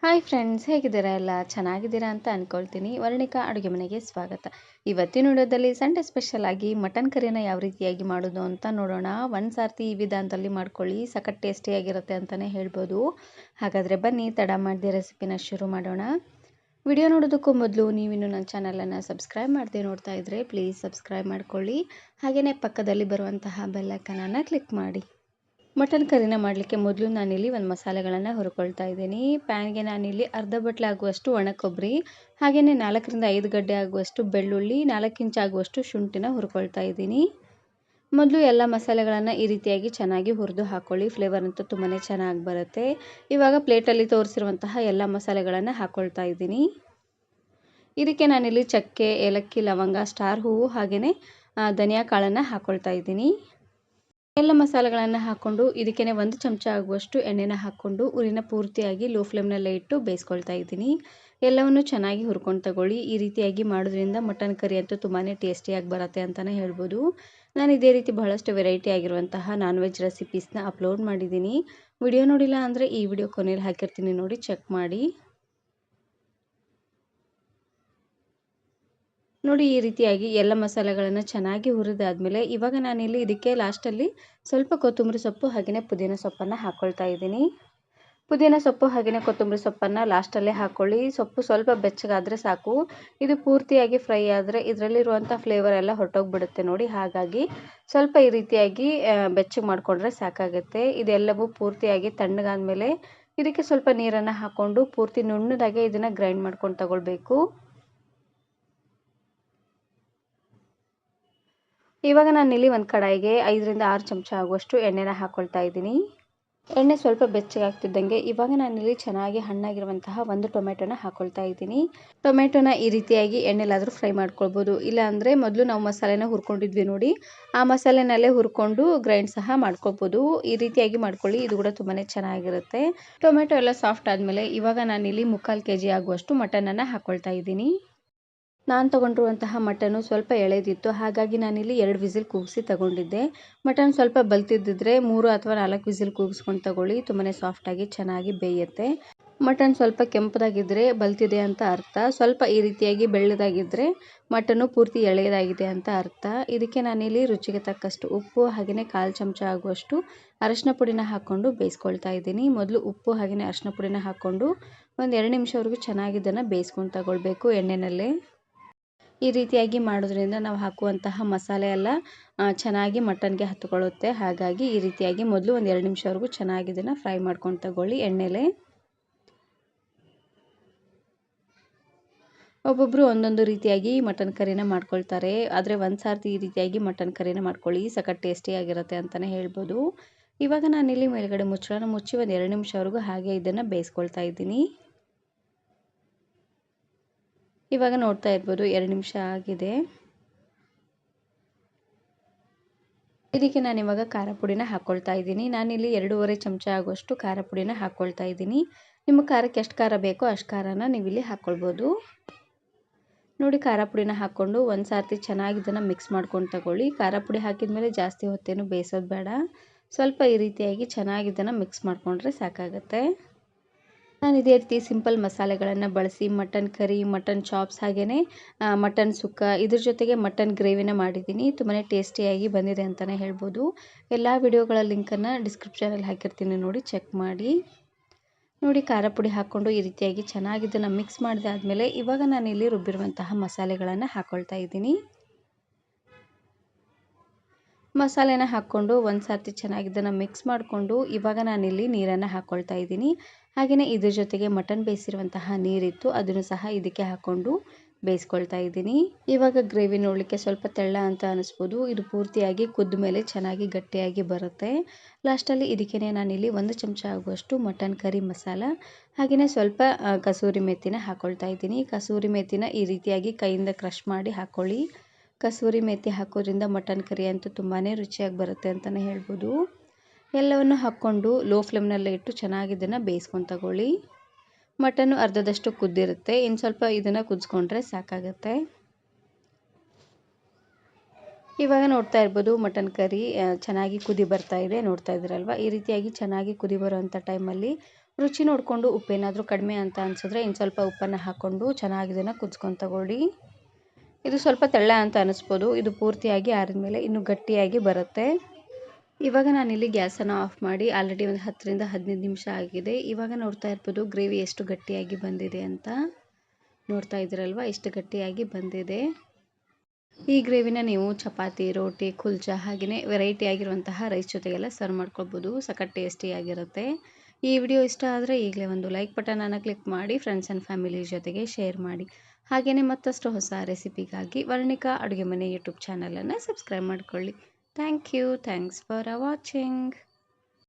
Hi friends, ಹೇಗಿದ್ದೀರಾ? ಎಲ್ಲ ಚೆನ್ನಾಗಿದ್ದೀರಾ ಅಂತ ಅಂದ್ಕೊಳ್ತೀನಿ. ವರ್ಣಿಕಾ ಅಡುಗೆ ಮನೆಗೆ ಸ್ವಾಗತ. ಇವತ್ತಿನ ವಿಡಿಯೋದಲ್ಲಿ ಸಂಡೇ ಸ್ಪೆಷಲ್ ಆಗಿ ಮಟನ್ ಕರಿನ ಯಾವ ರೀತಿಯಾಗಿ ಮಾಡೋದು ಅಂತ ನೋಡೋಣ. ಒಂದು ಸಾರ್ತಿ ಈ ವಿಧಾನದಲ್ಲಿ ಮಾಡ್ಕೊಳ್ಳಿ, ಸಖತ್ ಟೇಸ್ಟಿಯಾಗಿರುತ್ತೆ ಅಂತಲೇ ಹೇಳ್ಬೋದು. ಹಾಗಾದರೆ ಬನ್ನಿ, ತಡ ಮಾಡದೆ ರೆಸಿಪಿನ ಶುರು ಮಾಡೋಣ. ವಿಡಿಯೋ ನೋಡೋದಕ್ಕೂ ಮೊದಲು ನೀವಿನ್ನೂ ನನ್ನ ಚಾನಲನ್ನು ಸಬ್ಸ್ಕ್ರೈಬ್ ಮಾಡದೆ ನೋಡ್ತಾ ಇದ್ದರೆ ಪ್ಲೀಸ್ ಸಬ್ಸ್ಕ್ರೈಬ್ ಮಾಡ್ಕೊಳ್ಳಿ. ಹಾಗೆಯೇ ಪಕ್ಕದಲ್ಲಿ ಬರುವಂತಹ ಬೆಲ್ ಐಕಾನನ್ನು ಕ್ಲಿಕ್ ಮಾಡಿ. ಮಟನ್ ಕರಿನ ಮಾಡಲಿಕ್ಕೆ ಮೊದಲು ನಾನಿಲ್ಲಿ ಒಂದು ಮಸಾಲೆಗಳನ್ನು ಹುರ್ಕೊಳ್ತಾ ಇದ್ದೀನಿ. ಪ್ಯಾನ್ಗೆ ನಾನಿಲ್ಲಿ ಅರ್ಧ ಬಟ್ಲೆ ಆಗುವಷ್ಟು ಒಣ ಕೊಬ್ಬರಿ, ಹಾಗೆಯೇ 4ರಿಂದ 5 ಗಡ್ಡೆ ಆಗುವಷ್ಟು ಬೆಳ್ಳುಳ್ಳಿ, 4 ಇಂಚ್ ಆಗುವಷ್ಟು ಶುಂಠಿನ ಹುರ್ಕೊಳ್ತಾ ಇದ್ದೀನಿ. ಮೊದಲು ಎಲ್ಲ ಮಸಾಲೆಗಳನ್ನು ಈ ರೀತಿಯಾಗಿ ಚೆನ್ನಾಗಿ ಹುರಿದು ಹಾಕ್ಕೊಳ್ಳಿ. ಫ್ಲೇವರ್ ಅಂತೂ ತುಂಬಾ ಚೆನ್ನಾಗಿ ಬರುತ್ತೆ. ಇವಾಗ ಪ್ಲೇಟಲ್ಲಿ ತೋರಿಸಿರುವಂತಹ ಎಲ್ಲ ಮಸಾಲೆಗಳನ್ನು ಹಾಕ್ಕೊಳ್ತಾ ಇದ್ದೀನಿ. ಇದಕ್ಕೆ ನಾನಿಲ್ಲಿ ಚಕ್ಕೆ, ಏಲಕ್ಕಿ, ಲವಂಗ, ಸ್ಟಾರ್ ಹೂವು ಹಾಗೆಯೇ ಧನಿಯಾ ಕಾಳನ್ನು ಹಾಕ್ಕೊಳ್ತಾ ಇದ್ದೀನಿ. ಎಲ್ಲ ಮಸಾಲೆಗಳನ್ನು ಹಾಕ್ಕೊಂಡು ಇದಕ್ಕೆ 1 ಚಮಚ ಆಗುವಷ್ಟು ಎಣ್ಣೆನ ಹಾಕ್ಕೊಂಡು ಉರಿನ ಪೂರ್ತಿಯಾಗಿ ಲೋ ಫ್ಲೇಮ್ನಲ್ಲೇ ಇಟ್ಟು ಬೇಯಿಸ್ಕೊಳ್ತಾ ಇದ್ದೀನಿ. ಎಲ್ಲವನ್ನು ಚೆನ್ನಾಗಿ ಹುರ್ಕೊಂಡು ತಗೊಳ್ಳಿ. ಈ ರೀತಿಯಾಗಿ ಮಾಡೋದ್ರಿಂದ ಮಟನ್ ಕರಿ ಅಂತೂ ತುಂಬಾ ಟೇಸ್ಟಿಯಾಗಿ ಬರುತ್ತೆ ಅಂತಲೇ ಹೇಳ್ಬೋದು. ನಾನು ಇದೇ ರೀತಿ ಬಹಳಷ್ಟು ವೆರೈಟಿ ಆಗಿರುವಂತಹ ನಾನ್ ವೆಜ್ ರೆಸಿಪೀಸ್ನ ಅಪ್ಲೋಡ್ ಮಾಡಿದ್ದೀನಿ. ವಿಡಿಯೋ ನೋಡಿಲ್ಲ ಅಂದರೆ ಈ ವಿಡಿಯೋ ಕೊನೆಯಲ್ಲಿ ಹಾಕಿರ್ತೀನಿ, ನೋಡಿ ಚೆಕ್ ಮಾಡಿ. ನೋಡಿ, ಈ ರೀತಿಯಾಗಿ ಎಲ್ಲ ಮಸಾಲೆಗಳನ್ನು ಚೆನ್ನಾಗಿ ಹುರಿದಾದ್ಮೇಲೆ ಇವಾಗ ನಾನಿಲ್ಲಿ ಇದಕ್ಕೆ ಲಾಸ್ಟಲ್ಲಿ ಸ್ವಲ್ಪ ಕೊತ್ತಂಬರಿ ಸೊಪ್ಪು ಹಾಗೆಯೇ ಪುದೀನ ಸೊಪ್ಪನ್ನು ಹಾಕ್ಕೊಳ್ತಾ ಇದ್ದೀನಿ. ಪುದೀನ ಸೊಪ್ಪು ಹಾಗೆಯೇ ಕೊತ್ತಂಬರಿ ಸೊಪ್ಪನ್ನು ಲಾಸ್ಟಲ್ಲೇ ಹಾಕ್ಕೊಳ್ಳಿ. ಸೊಪ್ಪು ಸ್ವಲ್ಪ ಬೆಚ್ಚಗಾದರೆ ಸಾಕು. ಇದು ಪೂರ್ತಿಯಾಗಿ ಫ್ರೈ ಆದರೆ ಇದರಲ್ಲಿರುವಂಥ ಫ್ಲೇವರ್ ಎಲ್ಲ ಹೊರಟೋಗ್ಬಿಡುತ್ತೆ ನೋಡಿ. ಹಾಗಾಗಿ ಸ್ವಲ್ಪ ಈ ರೀತಿಯಾಗಿ ಬೆಚ್ಚಗೆ ಮಾಡಿಕೊಂಡ್ರೆ ಸಾಕಾಗುತ್ತೆ. ಇದೆಲ್ಲವೂ ಪೂರ್ತಿಯಾಗಿ ತಣ್ಣಗಾದ್ಮೇಲೆ ಇದಕ್ಕೆ ಸ್ವಲ್ಪ ನೀರನ್ನು ಹಾಕ್ಕೊಂಡು ಪೂರ್ತಿ ನುಣ್ಣದಾಗೆ ಇದನ್ನು ಗ್ರೈಂಡ್ ಮಾಡ್ಕೊಂಡು ತಗೊಳ್ಬೇಕು. ಇವಾಗ ನಾನಿಲ್ಲಿ ಒಂದು ಕಡಾಯಿಗೆ 5ರಿಂದ 6 ಚಮಚ ಆಗುವಷ್ಟು ಎಣ್ಣೆನ ಹಾಕ್ಕೊಳ್ತಾ ಇದ್ದೀನಿ. ಎಣ್ಣೆ ಸ್ವಲ್ಪ ಬೆಚ್ಚಗಾಗ್ತಿದ್ದಂಗೆ ಇವಾಗ ನಾನಿಲ್ಲಿ ಚೆನ್ನಾಗಿ ಹಣ್ಣಾಗಿರುವಂತಹ ಒಂದು ಟೊಮೆಟೊನ ಹಾಕ್ಕೊಳ್ತಾ ಇದ್ದೀನಿ. ಟೊಮೆಟೊನ ಈ ರೀತಿಯಾಗಿ ಎಣ್ಣೆಲಾದರೂ ಫ್ರೈ ಮಾಡ್ಕೊಳ್ಬೋದು. ಇಲ್ಲಾಂದರೆ ಮೊದಲು ನಾವು ಮಸಾಲೆನ ಹುರ್ಕೊಂಡಿದ್ವಿ ನೋಡಿ, ಆ ಮಸಾಲೆನಲ್ಲೇ ಹುರ್ಕೊಂಡು ಗ್ರೈಂಡ್ ಸಹ ಮಾಡ್ಕೊಳ್ಬೋದು. ಈ ರೀತಿಯಾಗಿ ಮಾಡ್ಕೊಳ್ಳಿ, ಇದು ಕೂಡ ತುಂಬಾ ಚೆನ್ನಾಗಿರುತ್ತೆ. ಟೊಮೆಟೊ ಎಲ್ಲ ಸಾಫ್ಟ್ ಆದಮೇಲೆ ಇವಾಗ ನಾನಿಲ್ಲಿ 3/4 kg ಆಗುವಷ್ಟು ಮಟನನ್ನು ಹಾಕ್ಕೊಳ್ತಾ ಇದ್ದೀನಿ. ನಾನು ತೊಗೊಂಡಿರುವಂತಹ ಮಟನ್ನು ಸ್ವಲ್ಪ ಎಳೆದಿತ್ತು, ಹಾಗಾಗಿ ನಾನಿಲ್ಲಿ 2 ವಿಸಿಲ್ ಕೂಗಿಸಿ ತಗೊಂಡಿದ್ದೆ. ಮಟನ್ ಸ್ವಲ್ಪ ಬಲ್ತಿದ್ದಿದ್ರೆ 3 ಅಥವಾ 4 ವಿಸಿಲ್ ಕೂಗಿಸ್ಕೊಂಡು ತಗೊಳ್ಳಿ, ತುಂಬಾ ಸಾಫ್ಟಾಗಿ ಚೆನ್ನಾಗಿ ಬೇಯುತ್ತೆ. ಮಟನ್ ಸ್ವಲ್ಪ ಕೆಂಪದಾಗಿದ್ದರೆ ಬಲ್ತಿದೆ ಅಂತ ಅರ್ಥ. ಸ್ವಲ್ಪ ಈ ರೀತಿಯಾಗಿ ಬೆಳ್ಳದಾಗಿದ್ದರೆ ಮಟನ್ನು ಪೂರ್ತಿ ಎಳೆಯದಾಗಿದೆ ಅಂತ ಅರ್ಥ. ಇದಕ್ಕೆ ನಾನಿಲ್ಲಿ ರುಚಿಗೆ ತಕ್ಕಷ್ಟು ಉಪ್ಪು ಹಾಗೆಯೇ 1/4 ಚಮಚ ಆಗುವಷ್ಟು ಅರಶಿನ ಪುಡಿನ ಹಾಕ್ಕೊಂಡು ಬೇಯಿಸ್ಕೊಳ್ತಾ ಇದ್ದೀನಿ. ಮೊದಲು ಉಪ್ಪು ಹಾಗೆಯೇ ಅರಶಿನ ಪುಡಿನ ಹಾಕ್ಕೊಂಡು ಒಂದು 2 ನಿಮಿಷವರೆಗೂ ಚೆನ್ನಾಗಿ ಇದನ್ನು ಬೇಯಿಸ್ಕೊಂಡು ತಗೊಳ್ಬೇಕು ಎಣ್ಣೆನಲ್ಲೇ. ಈ ರೀತಿಯಾಗಿ ಮಾಡೋದ್ರಿಂದ ನಾವು ಹಾಕುವಂತಹ ಮಸಾಲೆ ಎಲ್ಲ ಚೆನ್ನಾಗಿ ಮಟನ್ಗೆ ಹತ್ಕೊಳ್ಳುತ್ತೆ. ಹಾಗಾಗಿ ಈ ರೀತಿಯಾಗಿ ಮೊದಲು ಒಂದು 2 ನಿಮಿಷವರೆಗೂ ಚೆನ್ನಾಗಿ ಇದನ್ನು ಫ್ರೈ ಮಾಡ್ಕೊಂಡು ತಗೊಳ್ಳಿ ಎಣ್ಣೆಲೆ. ಒಬ್ಬೊಬ್ಬರು ಒಂದೊಂದು ರೀತಿಯಾಗಿ ಮಟನ್ ಕರಿನ ಮಾಡ್ಕೊಳ್ತಾರೆ, ಆದರೆ ಒಂದು ಸಾರ್ತಿ ಈ ರೀತಿಯಾಗಿ ಮಟನ್ ಕರಿನ ಮಾಡ್ಕೊಳ್ಳಿ, ಸಖತ್ ಟೇಸ್ಟಿಯಾಗಿರುತ್ತೆ ಅಂತಲೇ ಹೇಳ್ಬೋದು. ಇವಾಗ ನಾನಿಲ್ಲಿ ಮೇಲ್ಗಡೆ ಮುಚ್ಚಳನ ಮುಚ್ಚಿ ಒಂದು 2 ನಿಮಿಷವರೆಗೂ ಹಾಗೆ ಇದನ್ನು ಬೇಯಿಸ್ಕೊಳ್ತಾ ಇದ್ದೀನಿ. ಇವಾಗ ನೋಡ್ತಾ ಇರ್ಬೋದು 2 ನಿಮಿಷ ಆಗಿದೆ. ಇದಕ್ಕೆ ನಾನಿವಾಗ ಖಾರ ಪುಡಿನ ಹಾಕ್ಕೊಳ್ತಾ ಇದ್ದೀನಿ. ನಾನಿಲ್ಲಿ 2.5 ಚಮಚ ಆಗುವಷ್ಟು ಖಾರ ಪುಡಿನ ಹಾಕ್ಕೊಳ್ತಾ ಇದ್ದೀನಿ. ನಿಮ್ಮ ಖಾರಕ್ಕೆ ಎಷ್ಟು ಖಾರ ಬೇಕೋ ಅಷ್ಟು ಖಾರನ ನೀವಿಲ್ಲಿ ಹಾಕ್ಕೊಳ್ಬೋದು. ನೋಡಿ, ಖಾರ ಪುಡಿನ ಹಾಕ್ಕೊಂಡು ಒಂದು ಸಾರ್ತಿ ಚೆನ್ನಾಗಿ ಇದನ್ನು ಮಿಕ್ಸ್ ಮಾಡ್ಕೊಂಡು ತಗೊಳ್ಳಿ. ಖಾರ ಪುಡಿ ಹಾಕಿದ ಮೇಲೆ ಜಾಸ್ತಿ ಹೊತ್ತೇನು ಬೇಯಿಸೋದು ಬೇಡ, ಸ್ವಲ್ಪ ಈ ರೀತಿಯಾಗಿ ಚೆನ್ನಾಗಿ ಇದನ್ನು ಮಿಕ್ಸ್ ಮಾಡಿಕೊಂಡ್ರೆ ಸಾಕಾಗುತ್ತೆ. ನಾನು ಇದೇ ರೀತಿ ಸಿಂಪಲ್ ಮಸಾಲೆಗಳನ್ನು ಬಳಸಿ ಮಟನ್ ಕರಿ, ಮಟನ್ ಚಾಪ್ಸ್ ಹಾಗೆಯೇ ಮಟನ್ ಸುಕ್ಕ, ಇದ್ರ ಜೊತೆಗೆ ಮಟನ್ ಗ್ರೇವಿನ ಮಾಡಿದ್ದೀನಿ. ತುಂಬಾ ಟೇಸ್ಟಿಯಾಗಿ ಬಂದಿದೆ ಅಂತಲೇ ಹೇಳ್ಬೋದು. ಎಲ್ಲ ವಿಡಿಯೋಗಳ ಲಿಂಕನ್ನು ಡಿಸ್ಕ್ರಿಪ್ಷನಲ್ಲಿ ಹಾಕಿರ್ತೀನಿ, ನೋಡಿ ಚೆಕ್ ಮಾಡಿ. ನೋಡಿ, ಖಾರ ಪುಡಿ ಹಾಕ್ಕೊಂಡು ಈ ರೀತಿಯಾಗಿ ಚೆನ್ನಾಗಿ ಇದನ್ನು ಮಿಕ್ಸ್ ಮಾಡಿದಾದ್ಮೇಲೆ ಇವಾಗ ನಾನಿಲ್ಲಿ ರುಬ್ಬಿರುವಂತಹ ಮಸಾಲೆಗಳನ್ನು ಹಾಕ್ಕೊಳ್ತಾ ಇದ್ದೀನಿ. ಮಸಾಲೆನ ಹಾಕ್ಕೊಂಡು ಒಂದು ಸಾರ್ತಿ ಚೆನ್ನಾಗಿ ಇದನ್ನು ಮಿಕ್ಸ್ ಮಾಡಿಕೊಂಡು ಇವಾಗ ನಾನಿಲ್ಲಿ ನೀರನ್ನು ಹಾಕ್ಕೊಳ್ತಾ ಇದ್ದೀನಿ. ಹಾಗೆಯೇ ಇದ್ರ ಜೊತೆಗೆ ಮಟನ್ ಬೇಯಿಸಿರುವಂತಹ ನೀರಿತ್ತು, ಅದನ್ನು ಸಹ ಇದಕ್ಕೆ ಹಾಕ್ಕೊಂಡು ಬೇಯಿಸ್ಕೊಳ್ತಾ ಇದ್ದೀನಿ. ಇವಾಗ ಗ್ರೇವಿ ನೋಡಲಿಕ್ಕೆ ಸ್ವಲ್ಪ ತೆಳ್ಳ ಅಂತ ಅನಿಸ್ಬೋದು, ಇದು ಪೂರ್ತಿಯಾಗಿ ಕುದ್ದ ಮೇಲೆ ಚೆನ್ನಾಗಿ ಗಟ್ಟಿಯಾಗಿ ಬರುತ್ತೆ. ಲಾಸ್ಟಲ್ಲಿ ಇದಕ್ಕೆ ನಾನಿಲ್ಲಿ 1 ಚಮಚ ಆಗುವಷ್ಟು ಮಟನ್ ಕರಿ ಮಸಾಲ ಹಾಗೆಯೇ ಸ್ವಲ್ಪ ಕಸೂರಿ ಮೆಥಿನ ಹಾಕ್ಕೊಳ್ತಾ ಇದ್ದೀನಿ. ಕಸೂರಿ ಮೆಥಿನ ಈ ರೀತಿಯಾಗಿ ಕೈಯಿಂದ ಕ್ರಷ್ ಮಾಡಿ ಹಾಕ್ಕೊಳ್ಳಿ. ಕಸೂರಿ ಮೆಥಿ ಹಾಕೋದ್ರಿಂದ ಮಟನ್ ಕರಿ ಅಂತೂ ತುಂಬಾ ರುಚಿಯಾಗಿ ಬರುತ್ತೆ ಅಂತಲೇ ಹೇಳ್ಬೋದು. ಎಲ್ಲವನ್ನು ಹಾಕ್ಕೊಂಡು ಲೋ ಫ್ಲೇಮ್ನಲ್ಲೇ ಇಟ್ಟು ಚೆನ್ನಾಗಿ ಇದನ್ನು ಬೇಯಿಸ್ಕೊಂಡು ತಗೊಳ್ಳಿ. ಮಟನ್ನು ಅರ್ಧದಷ್ಟು ಕುದ್ದಿರುತ್ತೆ, ಇನ್ನು ಸ್ವಲ್ಪ ಇದನ್ನು ಕುದಿಸ್ಕೊಂಡ್ರೆ ಸಾಕಾಗುತ್ತೆ. ಇವಾಗ ನೋಡ್ತಾ ಇರ್ಬೋದು ಮಟನ್ ಕರಿ ಚೆನ್ನಾಗಿ ಕುದಿ ಬರ್ತಾ ಇದೆ, ನೋಡ್ತಾ ಇದ್ದೀರಲ್ವ. ಈ ರೀತಿಯಾಗಿ ಚೆನ್ನಾಗಿ ಕುದಿ ಬರುವಂಥ ಟೈಮಲ್ಲಿ ರುಚಿ ನೋಡಿಕೊಂಡು ಉಪ್ಪೇನಾದರೂ ಕಡಿಮೆ ಅಂತ ಅನಿಸಿದ್ರೆ ಇನ್ನು ಸ್ವಲ್ಪ ಉಪ್ಪನ್ನು ಹಾಕ್ಕೊಂಡು ಚೆನ್ನಾಗಿ ಇದನ್ನು ಕುದಿಸ್ಕೊಂಡು ತಗೊಳ್ಳಿ. ಇದು ಸ್ವಲ್ಪ ತೆಳ್ಳ ಅಂತ ಅನಿಸ್ಬೋದು, ಇದು ಪೂರ್ತಿಯಾಗಿ ಆರಿದ ಮೇಲೆ ಇನ್ನೂ ಗಟ್ಟಿಯಾಗಿ ಬರುತ್ತೆ. ಇವಾಗ ನಾನಿಲ್ಲಿ ಗ್ಯಾಸನ್ನು ಆಫ್ ಮಾಡಿ ಆಲ್ರೆಡಿ ಒಂದು 10ರಿಂದ 15 ನಿಮಿಷ ಆಗಿದೆ. ಇವಾಗ ನೋಡ್ತಾ ಇರ್ಬೋದು ಗ್ರೇವಿ ಎಷ್ಟು ಗಟ್ಟಿಯಾಗಿ ಬಂದಿದೆ ಅಂತ. ನೋಡ್ತಾ ಇದ್ದೀರಲ್ವ ಎಷ್ಟು ಗಟ್ಟಿಯಾಗಿ ಬಂದಿದೆ. ಈ ಗ್ರೇವಿನ ನೀವು ಚಪಾತಿ, ರೋಟಿ, ಕುಲ್ಚಾ ಹಾಗೆಯೇ ವೆರೈಟಿ ಆಗಿರುವಂತಹ ರೈಸ್ ಜೊತೆಗೆಲ್ಲ ಸರ್ವ್ ಮಾಡ್ಕೊಳ್ಬೋದು. ಸಖತ್ ಟೇಸ್ಟಿಯಾಗಿರುತ್ತೆ. ಈ ವಿಡಿಯೋ ಇಷ್ಟ ಆದರೆ ಈಗಲೇ ಒಂದು ಲೈಕ್ ಬಟನನ್ನು ಕ್ಲಿಕ್ ಮಾಡಿ ಫ್ರೆಂಡ್ಸ್ ಆ್ಯಂಡ್ ಫ್ಯಾಮಿಲಿ ಜೊತೆಗೆ ಶೇರ್ ಮಾಡಿ. ಹಾಗೆಯೇ ಮತ್ತಷ್ಟು ಹೊಸ ರೆಸಿಪಿಗಾಗಿ ವರ್ಣಿಕಾ ಅಡುಗೆ ಮನೆ ಯೂಟ್ಯೂಬ್ ಚಾನಲನ್ನು ಸಬ್ಸ್ಕ್ರೈಬ್ ಮಾಡ್ಕೊಳ್ಳಿ. Thanks for watching.